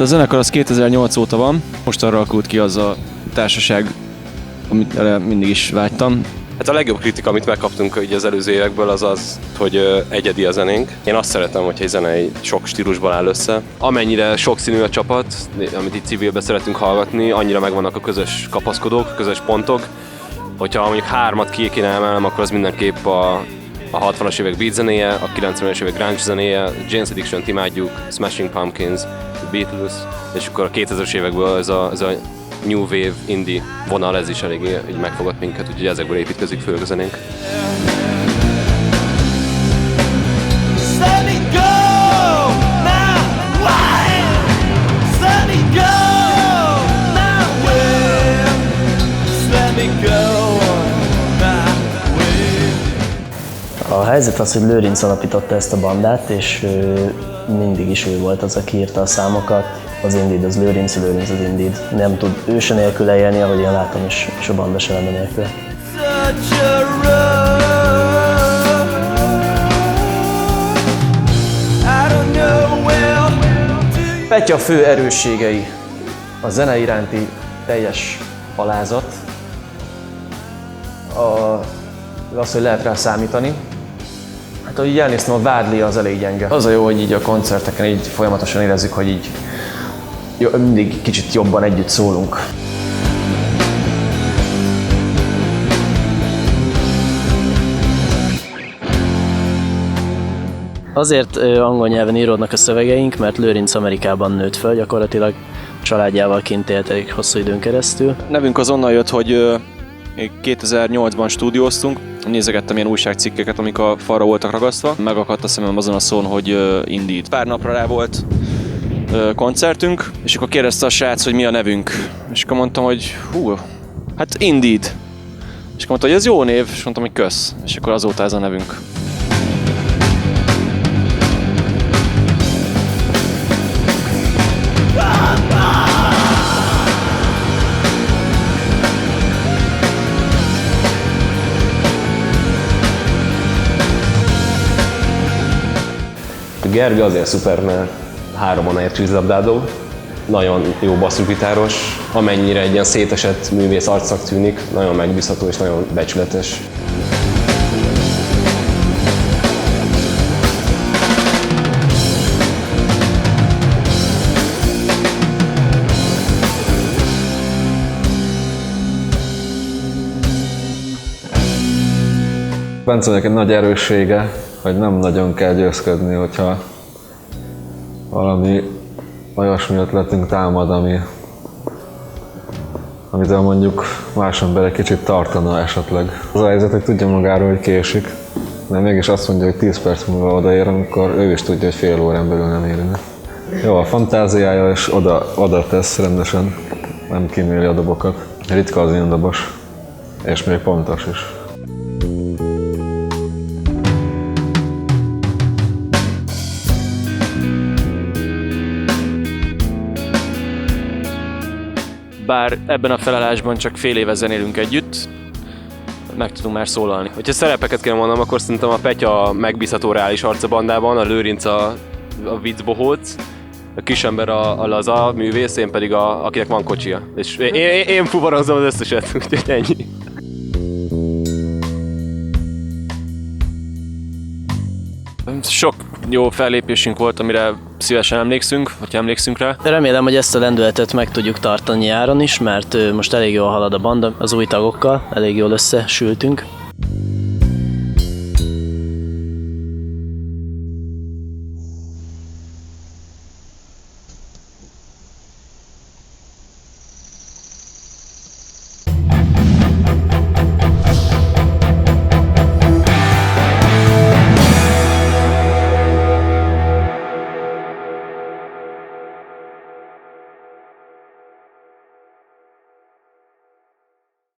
a zenekar az 2008 óta van, most arra alakult ki az a társaság, amit mindig is vágytam. Hát a legjobb kritika, amit megkaptunk így az előző évekből, az az, hogy egyedi a zenénk. Én azt szeretem, hogyha egy zenei sok stílusban áll össze. Amennyire sokszínű a csapat, amit itt civilbe szeretünk hallgatni, annyira megvannak a közös kapaszkodók, a közös pontok. Hogyha mondjuk 3-at ki kéne emelnem, akkor az mindenképp a 60-as évek beat zenéje, a 90-es évek grunge zenéje, Jane's Addiction-t imádjuk, Smashing Pumpkins, The Beatles, és akkor a 2000-es évekből ez a New Wave, indie vonal, ez is eléggé így megfogott minket, úgyhogy ezekből építkezik főleg a zenénk. A helyzet az, hogy Lőrinc alapította ezt a bandát, és mindig is ő volt az, aki írta a számokat. Az Indeed az Lőrinc az Indeed. Nem tud ő se nélküle élni, ahogy én látom, és a banda se lenne nélküle. Petya fő erősségei: a zene iránti teljes alázat, az, hogy lehet rá számítani. Hát, ahogy elnéztem, a vádli az elég gyenge. Az a jó, hogy így a koncerteken így folyamatosan érezzük, hogy így mindig kicsit jobban együtt szólunk. Azért angol nyelven íródnak a szövegeink, mert Lőrinc Amerikában nőtt föl, gyakorlatilag családjával kint élt egy hosszú időn keresztül. Nevünk az onnan jött, hogy 2008-ban stúdióztunk, nézegettem ilyen újságcikkeket, amik a falra voltak ragasztva. Megakadt a szemem azon a szón, hogy Indeed. Pár napra rá volt koncertünk, és akkor kérdezte a srác, hogy mi a nevünk. És akkor mondtam, hogy hát Indeed. És akkor mondta, hogy ez jó név, és mondtam, hogy kösz. És akkor azóta ez a nevünk. Gergő azért szuper, mert 3 onáért vízlabdázó, nagyon jó basszusgitáros, amennyire egy ilyen szétesett művész arcnak tűnik, nagyon megbízható és nagyon becsületes. Bencenek egy nagy erőssége, hogy nem nagyon kell győzködni, hogyha valami olyasmi ötletünk támad, amitől mondjuk más ember egy kicsit tartana esetleg. Az a helyzet, hogy tudja magáról, hogy késik, de mégis azt mondja, hogy 10 perc múlva odaér, amikor ő is tudja, hogy fél órán belül nem érne. Jó a fantáziája, és oda tesz rendesen, nem kíméli a dobokat. Ritka az ilyen dobos, és még pontos is. Bár ebben a felállásban csak fél éve zenélünk együtt, meg tudunk már szólalni. Hogyha szerepeket kell mondanom, akkor szerintem a Petya megbízható reális arc a bandában, a Lőrinc a viccbohóc, a Kisember a laza művész, én pedig akinek van kocsija. És én fuvarozom az összeset, úgyhogy ennyi. Sok jó fellépésünk volt, amire szívesen emlékszünk, hogyha emlékszünk rá. Remélem, hogy ezt a lendületet meg tudjuk tartani nyáron is, mert most elég jól halad a banda az új tagokkal, elég jól összesültünk.